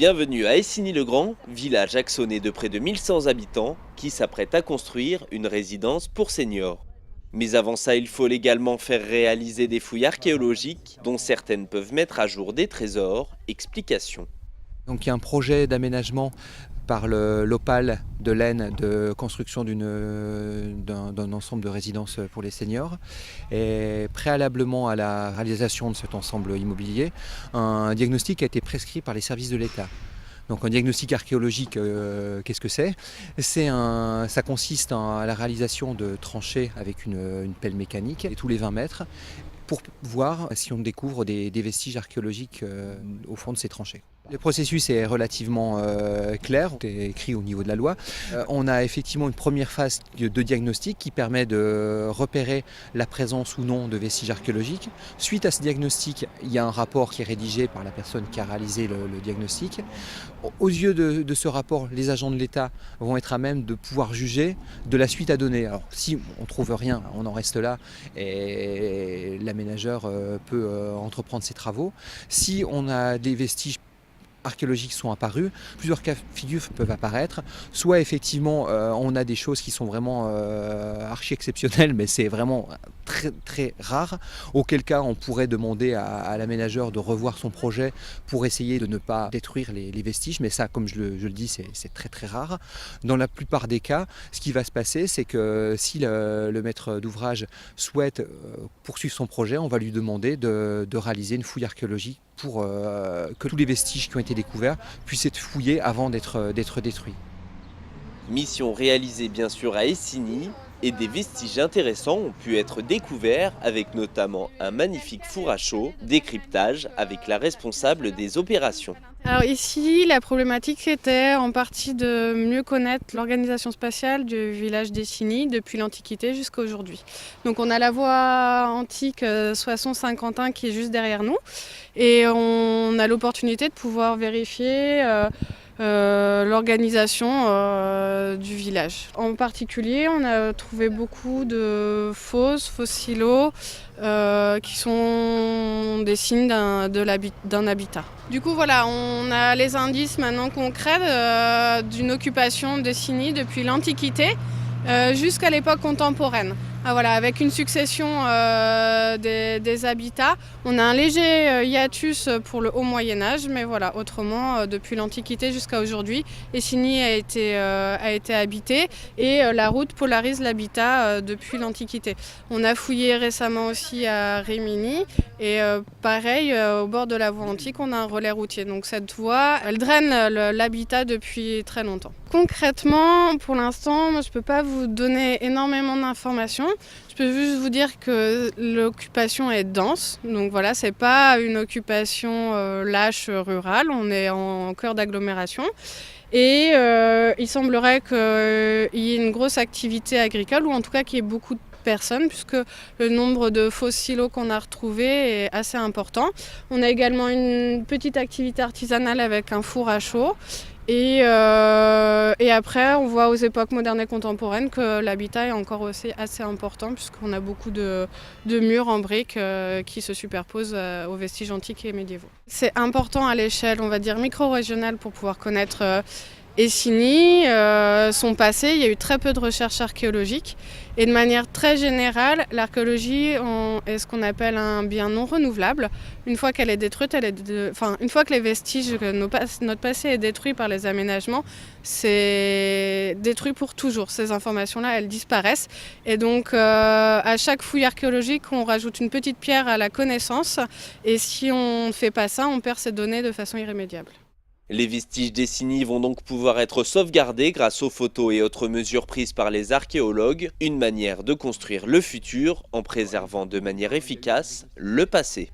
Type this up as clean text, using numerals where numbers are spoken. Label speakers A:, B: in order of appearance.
A: Bienvenue à Essigny-le-Grand, village axonné de près de 1100 habitants qui s'apprête à construire une résidence pour seniors. Mais avant ça, il faut légalement faire réaliser des fouilles archéologiques dont certaines peuvent mettre à jour des trésors. Explication.
B: Donc il y a un projet d'aménagement par l'Opale de l'Aisne de construction d'un ensemble de résidences pour les seniors. Et préalablement à la réalisation de cet ensemble immobilier, un diagnostic a été prescrit par les services de l'État. Donc un diagnostic archéologique, qu'est-ce que c'est? Ça consiste à la réalisation de tranchées avec une pelle mécanique tous les 20 mètres pour voir si on découvre des vestiges archéologiques au fond de ces tranchées. Le processus est relativement clair, c'est écrit au niveau de la loi. On a effectivement une première phase de diagnostic qui permet de repérer la présence ou non de vestiges archéologiques. Suite à ce diagnostic, il y a un rapport qui est rédigé par la personne qui a réalisé le diagnostic. Aux yeux de ce rapport, les agents de l'État vont être à même de pouvoir juger de la suite à donner. Alors si on ne trouve rien, on en reste là et l'aménageur peut entreprendre ses travaux. Si on a des vestiges archéologiques sont apparus, plusieurs cas de figure peuvent apparaître, soit effectivement on a des choses qui sont vraiment archi exceptionnelles, mais c'est vraiment très très rare, auquel cas on pourrait demander à l'aménageur de revoir son projet pour essayer de ne pas détruire les vestiges, mais ça, comme je le dis, c'est très très rare. Dans la plupart des cas, ce qui va se passer, c'est que si le maître d'ouvrage souhaite poursuivre son projet, on va lui demander de réaliser une fouille archéologique pour que tous les vestiges qui ont été découverts puissent être fouillés avant d'être détruits.
A: Mission réalisée bien sûr à Essigny, et des vestiges intéressants ont pu être découverts avec notamment un magnifique four à chaux, décryptage avec la responsable des opérations.
C: Alors ici, la problématique était en partie de mieux connaître l'organisation spatiale du village d'Essigny depuis l'Antiquité jusqu'à aujourd'hui. Donc on a la voie antique Soissons-Saint-Quentin qui est juste derrière nous et on a l'opportunité de pouvoir vérifier l'organisation du village. En particulier, on a trouvé beaucoup de fosses, fossilos, qui sont des signes d'un habitat. Du coup, voilà, on a les indices maintenant concrets d'une occupation d'Essigny depuis l'Antiquité jusqu'à l'époque contemporaine. Ah, voilà, avec une succession des habitats. On a un léger hiatus pour le haut Moyen-Âge, mais voilà, autrement, depuis l'Antiquité jusqu'à aujourd'hui, Essigny a été habité et la route polarise l'habitat depuis l'Antiquité. On a fouillé récemment aussi à Rimini et pareil, au bord de la voie antique, on a un relais routier. Donc cette voie, elle draine l'habitat depuis très longtemps. Concrètement, pour l'instant, moi, je ne peux pas vous donner énormément d'informations. Je peux juste vous dire que l'occupation est dense. Donc voilà, c'est pas une occupation lâche rurale. On est en cœur d'agglomération. Et il semblerait qu'il y ait une grosse activité agricole, ou en tout cas qu'il y ait beaucoup de personnes, puisque le nombre de faux silos qu'on a retrouvés est assez important. On a également une petite activité artisanale avec un four à chaux. Et après, on voit aux époques modernes et contemporaines que l'habitat est encore aussi assez important, puisqu'on a beaucoup de murs en briques qui se superposent aux vestiges antiques et médiévaux. C'est important à l'échelle, on va dire, micro-régionale pour pouvoir connaître Essigny, son passé. Il y a eu très peu de recherches archéologiques et de manière très générale, l'archéologie est ce qu'on appelle un bien non renouvelable. Une fois qu'elle est détruite, une fois que les vestiges, notre passé est détruit par les aménagements, c'est détruit pour toujours. Ces informations-là, elles disparaissent. Et donc, à chaque fouille archéologique, on rajoute une petite pierre à la connaissance. Et si on ne fait pas ça, on perd ces données de façon irrémédiable.
A: Les vestiges d'Essigny vont donc pouvoir être sauvegardés grâce aux photos et autres mesures prises par les archéologues, une manière de construire le futur en préservant de manière efficace le passé.